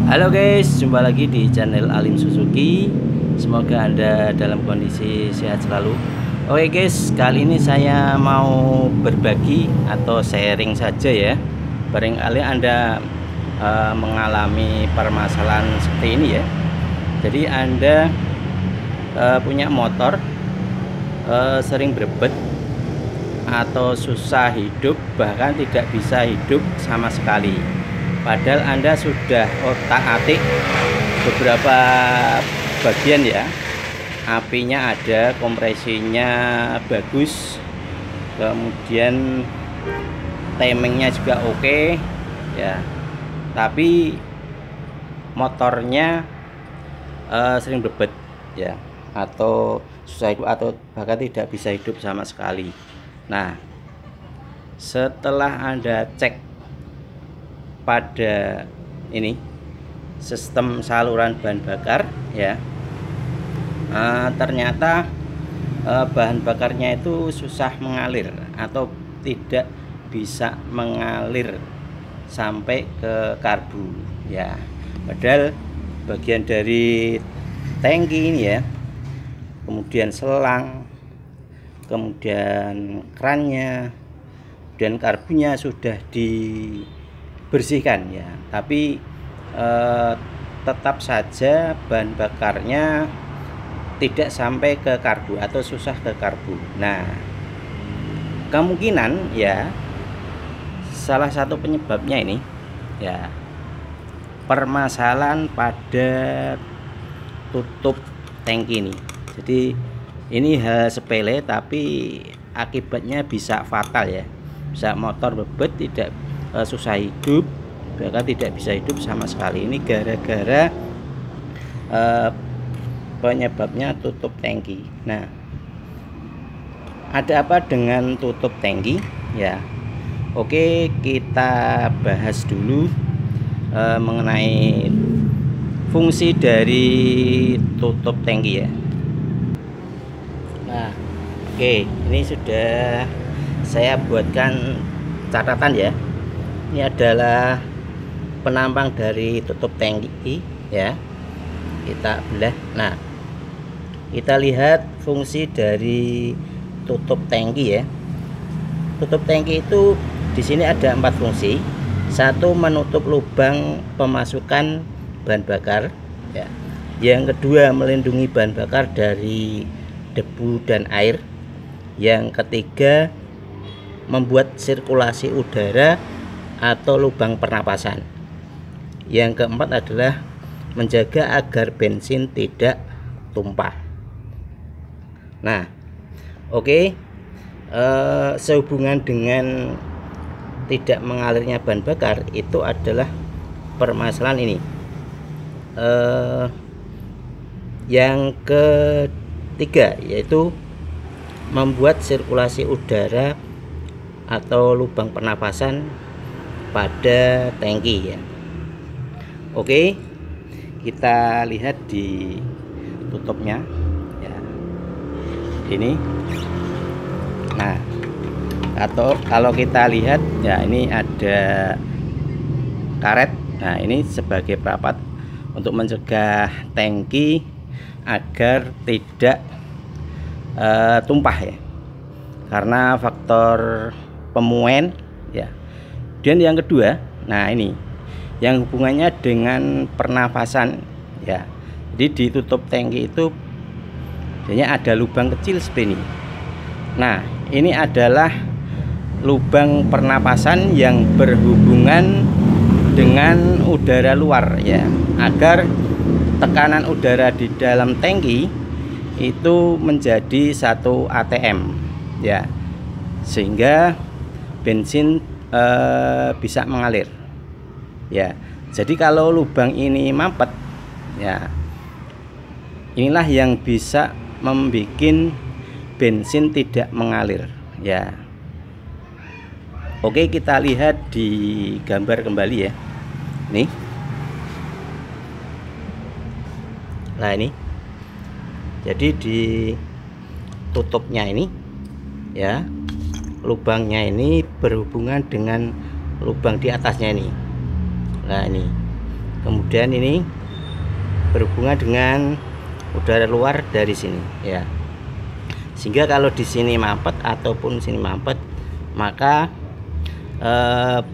Halo guys, jumpa lagi di channel Alim Suzuki. Semoga Anda dalam kondisi sehat selalu. Oke guys, kali ini saya mau berbagi atau sharing saja ya. Barangkali Anda mengalami permasalahan seperti ini ya. Jadi Anda punya motor sering berebet atau susah hidup, bahkan tidak bisa hidup sama sekali. Padahal Anda sudah otak-atik beberapa bagian ya, apinya ada, kompresinya bagus, kemudian timingnya juga oke ya, tapi motornya sering berebet ya, atau susah hidup atau bahkan tidak bisa hidup sama sekali. Nah, setelah Anda cek pada ini sistem saluran bahan bakar ya, ternyata bahan bakarnya itu susah mengalir atau tidak bisa mengalir sampai ke karbu ya. Padahal bagian dari tangki ini ya, kemudian selang, kemudian krannya dan karbunya sudah dibersihkan ya, tapi tetap saja bahan bakarnya tidak sampai ke karbu atau susah ke karbu. Nah, kemungkinan ya salah satu penyebabnya ini ya permasalahan pada tutup tangki ini. Jadi ini hal sepele tapi akibatnya bisa fatal ya, bisa motor berebet, tidak susah hidup, bahkan tidak bisa hidup sama sekali. Ini gara-gara penyebabnya tutup tangki. Nah, ada apa dengan tutup tangki ya? Oke, kita bahas dulu mengenai fungsi dari tutup tangki ya. Nah, oke, ini sudah saya buatkan catatan ya. Ini adalah penampang dari tutup tangki ya. Kita belah. Nah, kita lihat fungsi dari tutup tangki ya. Tutup tangki itu di sini ada 4 fungsi. Satu, menutup lubang pemasukan bahan bakar ya. Yang kedua, melindungi bahan bakar dari debu dan air. Yang ketiga, membuat sirkulasi udara atau lubang pernapasan. Yang keempat adalah menjaga agar bensin tidak tumpah. Nah, oke, sehubungan dengan tidak mengalirnya bahan bakar itu adalah permasalahan ini. Yang ketiga yaitu membuat sirkulasi udara atau lubang pernapasan pada tangki ya. Oke, kita lihat di tutupnya ya, ini. Nah, atau kalau kita lihat ya, ini ada karet. Nah, ini sebagai perapat untuk mencegah tangki agar tidak tumpah ya, karena faktor pemuaian ya. Dan yang kedua, nah ini yang hubungannya dengan pernafasan ya. Jadi di tutup tangki itu biasanya ada lubang kecil seperti ini. Nah, ini adalah lubang pernapasan yang berhubungan dengan udara luar ya, agar tekanan udara di dalam tangki itu menjadi 1 atm ya, sehingga bensin bisa mengalir ya. Jadi kalau lubang ini mampet ya, inilah yang bisa membuat bensin tidak mengalir ya. Oke, kita lihat di gambar kembali ya. Nih, nah ini jadi di tutupnya ini ya, lubangnya ini berhubungan dengan lubang di atasnya ini. Nah ini kemudian ini berhubungan dengan udara luar dari sini ya, sehingga kalau di sini mampet ataupun sini mampet, maka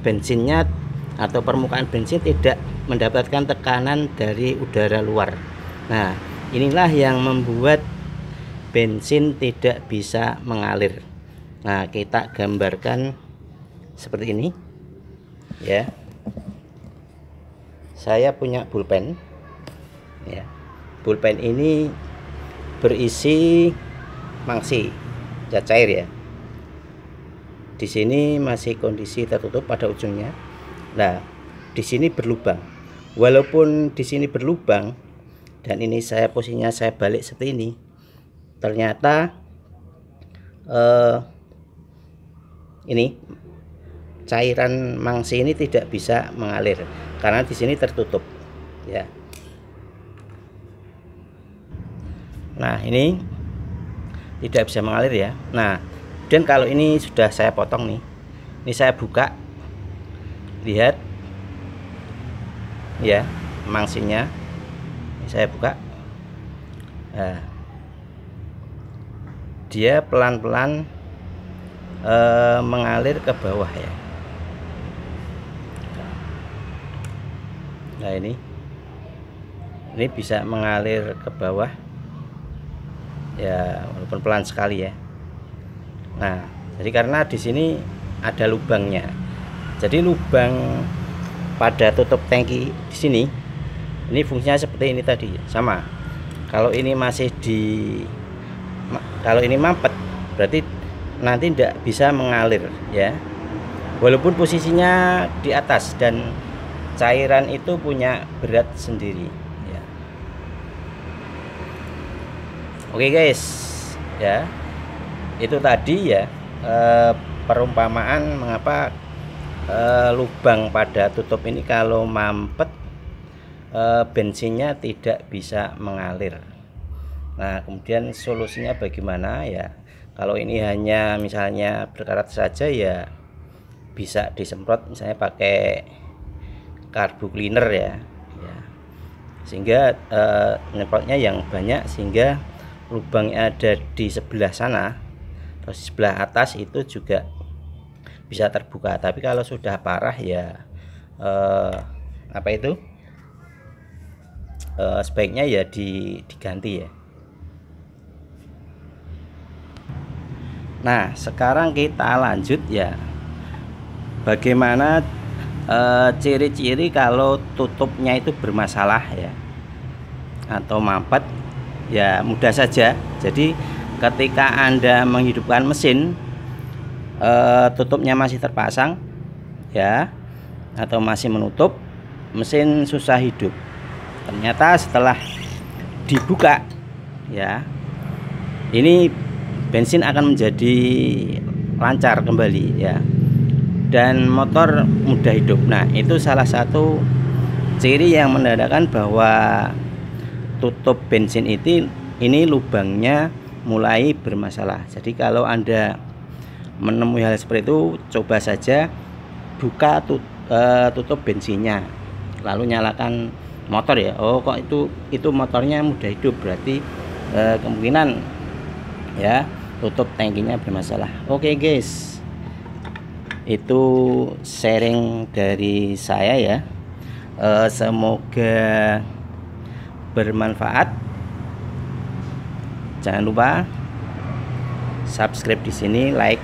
bensinnya atau permukaan bensin tidak mendapatkan tekanan dari udara luar. Nah, inilah yang membuat bensin tidak bisa mengalir. Nah, kita gambarkan seperti ini ya. Saya punya pulpen ya. Pulpen ini berisi mangsi zat cair ya. Di sini masih kondisi tertutup pada ujungnya. Nah, di sini berlubang. Walaupun di sini berlubang dan ini posisinya saya balik seperti ini, ternyata ini cairan mangsi ini tidak bisa mengalir karena di sini tertutup ya. Nah, ini tidak bisa mengalir ya. Nah, dan kalau ini sudah saya potong nih, ini saya buka, lihat ya mangsinya, ini saya buka. Nah, dia pelan-pelan mengalir ke bawah ya. Nah, ini bisa mengalir ke bawah ya, walaupun pelan sekali ya. Nah, jadi karena di sini ada lubangnya, jadi lubang pada tutup tangki di sini ini fungsinya seperti ini tadi sama. Kalau ini kalau ini mampet, berarti nanti tidak bisa mengalir ya, walaupun posisinya di atas dan cairan itu punya berat sendiri ya. Oke guys ya, itu tadi ya perumpamaan mengapa lubang pada tutup ini kalau mampet bensinnya tidak bisa mengalir. Nah, kemudian solusinya bagaimana ya? Kalau ini hanya misalnya berkarat saja ya bisa disemprot misalnya pakai carbo cleaner ya, sehingga nyemprotnya yang banyak sehingga lubang yang ada di sebelah sana atau di sebelah atas itu juga bisa terbuka. Tapi kalau sudah parah ya sebaiknya ya diganti ya. Nah, sekarang kita lanjut ya, bagaimana ciri-ciri kalau tutupnya itu bermasalah ya atau mampet. Ya mudah saja. Jadi ketika Anda menghidupkan mesin, tutupnya masih terpasang ya, atau masih menutup, mesin susah hidup. Ternyata setelah dibuka ya, ini bensin akan menjadi lancar kembali ya, dan motor mudah hidup. Nah, itu salah satu ciri yang menandakan bahwa tutup bensin ini lubangnya mulai bermasalah. Jadi kalau Anda menemui hal seperti itu, coba saja buka tutup bensinnya, lalu nyalakan motor ya. Oh, kok itu motornya mudah hidup, berarti kemungkinan ya tutup tangkinya bermasalah. Oke guys, itu sharing dari saya ya. Semoga bermanfaat. Jangan lupa subscribe di sini, like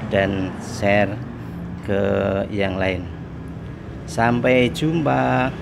dan share ke yang lain. Sampai jumpa.